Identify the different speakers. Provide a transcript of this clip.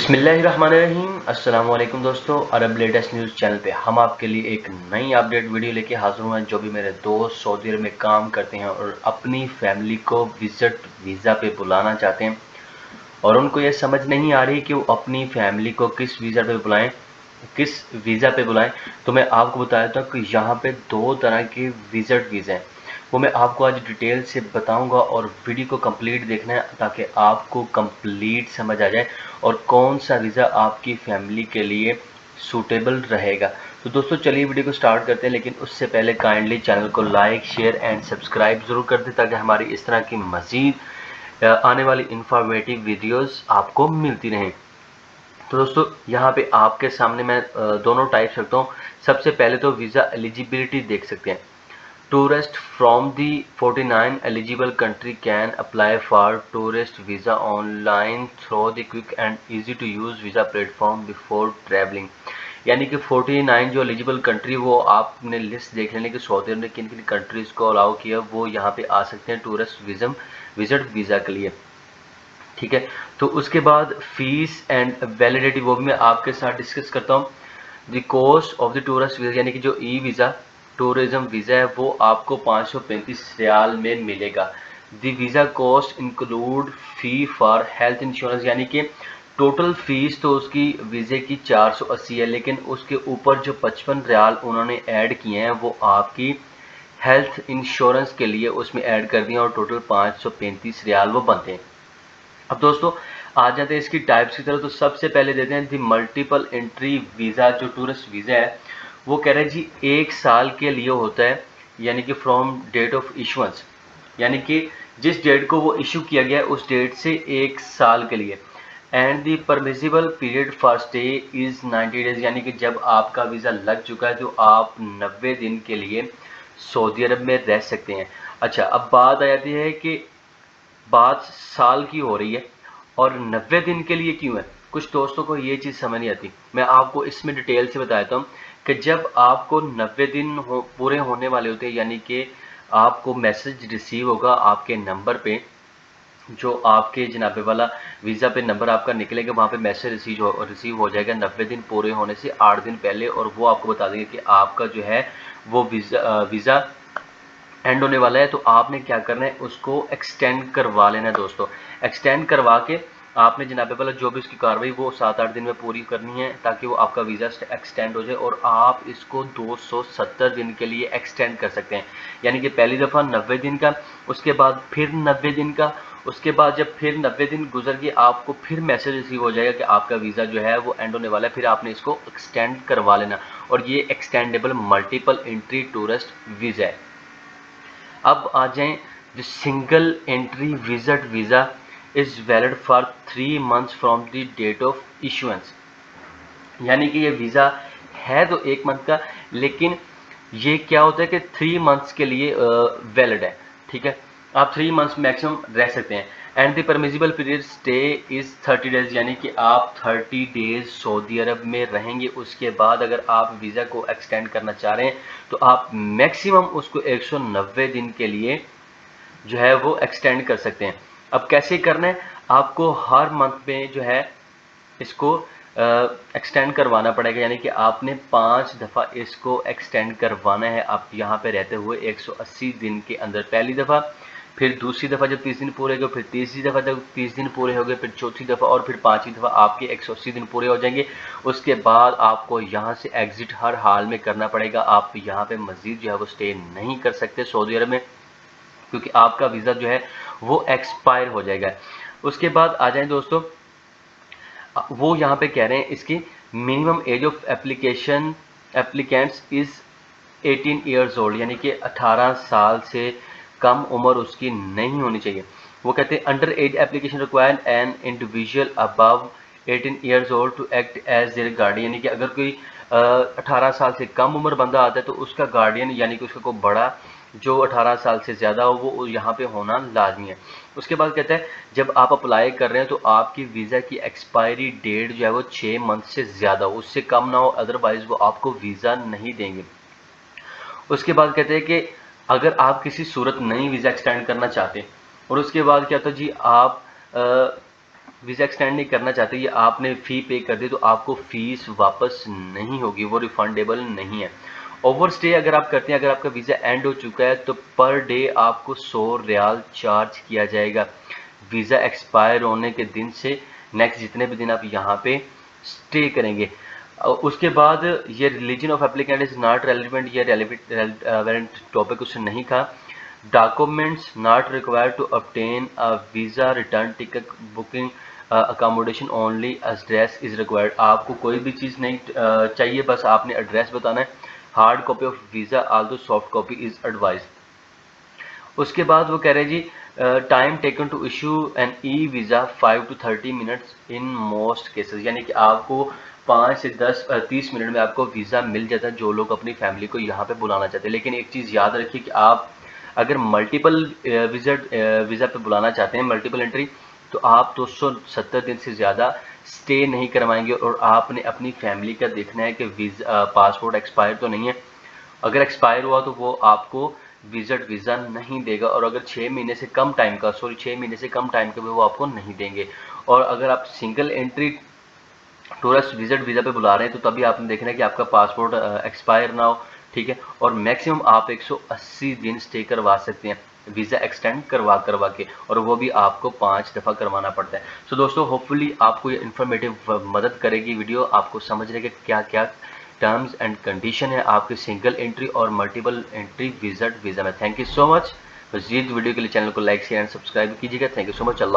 Speaker 1: बिस्मिल्लाहिर्रहमानिर्रहीम। अस्सलाम वालेकुम दोस्तों, अरब लेटेस्ट न्यूज़ चैनल पे हम आपके लिए एक नई अपडेट वीडियो लेके हाजिर हुए हैं। जो भी मेरे दोस्त सऊदी अरब में काम करते हैं और अपनी फैमिली को विजिट वीज़ा पे बुलाना चाहते हैं और उनको ये समझ नहीं आ रही कि वो अपनी फैमिली को किस वीज़ा पे बुलाएं, किस वीज़ा पे बुलाएं, तो मैं आपको बताया था कि यहाँ पे दो तरह के विजिट वीज़ा हैं। वो मैं आपको आज डिटेल से बताऊंगा और वीडियो को कंप्लीट देखना है ताकि आपको कंप्लीट समझ आ जाए और कौन सा वीज़ा आपकी फैमिली के लिए सूटेबल रहेगा। तो दोस्तों चलिए वीडियो को स्टार्ट करते हैं, लेकिन उससे पहले काइंडली चैनल को लाइक शेयर एंड सब्सक्राइब ज़रूर कर दें ताकि हमारी इस तरह की मज़ीद आने वाली इंफॉर्मेटिव वीडियोस आपको मिलती रहें। तो दोस्तों यहाँ पे आपके सामने मैं दोनों टाइप्स रखता हूँ। सबसे पहले तो वीज़ा एलिजिबिलिटी देख सकते हैं। Tourist from the 49 eligible country can apply for tourist visa online through the quick and easy to use visa platform before travelling. यानी कि 49 जो एलिजिबल कंट्री, वो आपने लिस्ट देख लेने कि सऊदी अरब ने किन किन कंट्रीज़ को अलाउ किया, वो यहाँ पे आ सकते हैं टूरिस्ट विजिट वीज़ा के लिए। ठीक है, तो उसके बाद फीस एंड वैलिडिटी वो भी मैं आपके साथ डिस्कस करता हूँ। The cost of the tourist visa यानी कि जो ई वीज़ा टूरिज्म वीज़ा है वो आपको 535 रियाल में मिलेगा। The visa cost include fee for health insurance, यानी कि टोटल फीस तो उसकी वीज़े की 480 है, लेकिन उसके ऊपर जो 55 रियाल उन्होंने ऐड किए हैं वो आपकी हेल्थ इंश्योरेंस के लिए उसमें ऐड कर दिए और टोटल 535 रियाल वो बनते हैं। अब दोस्तों आ जाते हैं इसकी टाइप्स की तरफ। तो सबसे पहले देते हैं दी मल्टीपल एंट्री वीज़ा। जो टूरिस्ट वीज़ा है वो कह रहे हैं जी 1 साल के लिए होता है, यानी कि फ्रॉम डेट ऑफ इशुएंस, यानी कि जिस डेट को वो इशू किया गया है उस डेट से 1 साल के लिए। And the permissible period for stay is 90 days, यानी कि जब आपका वीज़ा लग चुका है तो आप 90 दिन के लिए सऊदी अरब में रह सकते हैं। अच्छा, अब बात आ जाती है कि बात साल की हो रही है और 90 दिन के लिए क्यों है। कुछ दोस्तों को ये चीज़ समझ नहीं आती। मैं आपको इसमें डिटेल से बताता हूँ कि जब आपको 90 दिन पूरे होने वाले होते हैं, यानी कि आपको मैसेज रिसीव होगा आपके नंबर पे, जो आपके जनाबे वाला वीज़ा पे नंबर आपका निकलेगा, वहाँ पे मैसेज रिसीव हो जाएगा 90 दिन पूरे होने से 8 दिन पहले, और वो आपको बता देंगे कि आपका जो है वो वीज़ा एंड होने वाला है। तो आपने क्या करना है, उसको एक्सटेंड करवा लेना है दोस्तों। एक्सटेंड करवा के आपने जनाबे वाला जो भी उसकी कार्रवाई वो 7-8 दिन में पूरी करनी है ताकि वो आपका वीज़ा एक्सटेंड हो जाए, और आप इसको 270 दिन के लिए एक्सटेंड कर सकते हैं। यानी कि पहली दफ़ा 90 दिन का, उसके बाद फिर 90 दिन का, उसके बाद जब फिर 90 दिन गुजर गए आपको फिर मैसेज रिसीव हो जाएगा कि आपका वीज़ा जो है वो एंड होने वाला है, फिर आपने इसको एक्सटेंड करवा लेना। और ये extendable multiple entry tourist visa है। अब आ जाएं, जो single entry visit visa is valid for 3 months from the date of issuance. यानी कि ये वीज़ा है तो 1 मंथ का, लेकिन ये क्या होता है कि 3 मंथ्स के लिए वैलिड है। ठीक है, आप 3 मंथ्स मैक्सिमम रह सकते हैं। And the permissible period stay is 30 days, यानी कि आप 30 डेज सऊदी अरब में रहेंगे। उसके बाद अगर आप वीज़ा को एक्सटेंड करना चाह रहे हैं तो आप मैक्सिमम उसको 190 दिन के लिए जो है वो एक्सटेंड कर सकते हैं। अब कैसे करना है, आपको हर मंथ में जो है इसको एक्सटेंड करवाना पड़ेगा, यानी कि आपने 5 दफ़ा इसको एक्सटेंड करवाना है आप यहाँ पे रहते हुए 180 दिन के अंदर। पहली दफ़ा, फिर दूसरी दफ़ा जब 30 दिन पूरे हो गए, फिर तीसरी दफ़ा जब 30 दिन पूरे हो गए, फिर चौथी दफ़ा और फिर 5वीं दफ़ा आपके 180 दिन पूरे हो जाएंगे। उसके बाद आपको यहाँ से एग्ज़िट हर हाल में करना पड़ेगा। आप यहाँ पे मज़ीद जो है वो स्टे नहीं कर सकते सऊदी अरब में, क्योंकि आपका वीज़ा जो है वो एक्सपायर हो जाएगा। उसके बाद आ जाएं दोस्तों, वो यहाँ पे कह रहे हैं इसकी minimum age of applicants is 18 years old, यानी कि 18 साल से कम उम्र उसकी नहीं होनी चाहिए। वो कहते हैं under age application require an individual above 18 years old to act as their guardian, यानी कि अगर कोई 18 साल से कम उम्र बंदा आता है तो उसका गार्डियन, यानी कि उसका कोई बड़ा जो 18 साल से ज़्यादा हो, वो यहाँ पे होना लाजमी है। उसके बाद कहता है जब आप अप्लाई कर रहे हैं तो आपकी वीज़ा की एक्सपायरी डेट जो है वो 6 मंथ से ज़्यादा हो, उससे कम ना हो, अदरवाइज़ वो आपको वीज़ा नहीं देंगे। उसके बाद कहते हैं कि अगर आप किसी सूरत नई वीज़ा एक्सटेंड करना चाहते हैं, और उसके बाद क्या होता है जी, आप वीज़ा एक्सटेंड नहीं करना चाहते, ये आपने फ़ी पे कर दी तो आपको फ़ीस वापस नहीं होगी, वो रिफंडेबल नहीं है। ओवरस्टे अगर आप करते हैं, अगर आपका वीज़ा एंड हो चुका है तो पर डे आपको 100 रियाल चार्ज किया जाएगा वीज़ा एक्सपायर होने के दिन से नेक्स्ट जितने भी दिन आप यहाँ पे स्टे करेंगे। उसके बाद ये religion of applicant is not relevant, ये रेलिवेंट टॉपिक उसने नहीं कहा। Documents not required to obtain a visa, return ticket, booking, accommodation only address is required. आपको कोई भी चीज़ नहीं चाहिए, बस आपने एड्रेस बताना है। Hard copy of visa although soft copy is advise. उसके बाद वो कह रहे हैं जी time taken to issue an e visa 5 to 30 minutes in most cases, यानी कि आपको 5 से 30 मिनट में आपको वीज़ा मिल जाता है जो लोग अपनी फैमिली को यहाँ पे बुलाना चाहते हैं। लेकिन एक चीज़ याद रखिए कि आप अगर मल्टीपल वीज़ा पे बुलाना चाहते हैं, मल्टीपल एंट्री, तो आप 270 दिन से ज़्यादा स्टे नहीं करवाएंगे और आपने अपनी फैमिली का देखना है कि पासपोर्ट एक्सपायर तो नहीं है। अगर एक्सपायर हुआ तो वो आपको विजिट वीज़ा नहीं देगा, और अगर 6 महीने से कम टाइम का 6 महीने से कम टाइम का भी वो आपको नहीं देंगे। और अगर आप single entry tourist visit visa पे बुला रहे हैं तो तभी आपने देखना है कि आपका पासपोर्ट एक्सपायर ना हो, ठीक है। और मैक्सिमम आप 180 दिन स्टे करवा सकते हैं वीज़ा एक्सटेंड करवा के, और वो भी आपको 5 दफ़ा करवाना पड़ता है। सो दोस्तों, होपफुली आपको ये इन्फॉर्मेटिव मदद करेगी वीडियो, आपको समझने के क्या क्या टर्म्स एंड कंडीशन है आपके सिंगल एंट्री और मल्टीपल एंट्री विजिट वीज़ा में। Thank you so much. मज़ीद वीडियो के लिए चैनल को लाइक शेयर एंड सब्सक्राइब कीजिएगा। Thank you so much. Allah.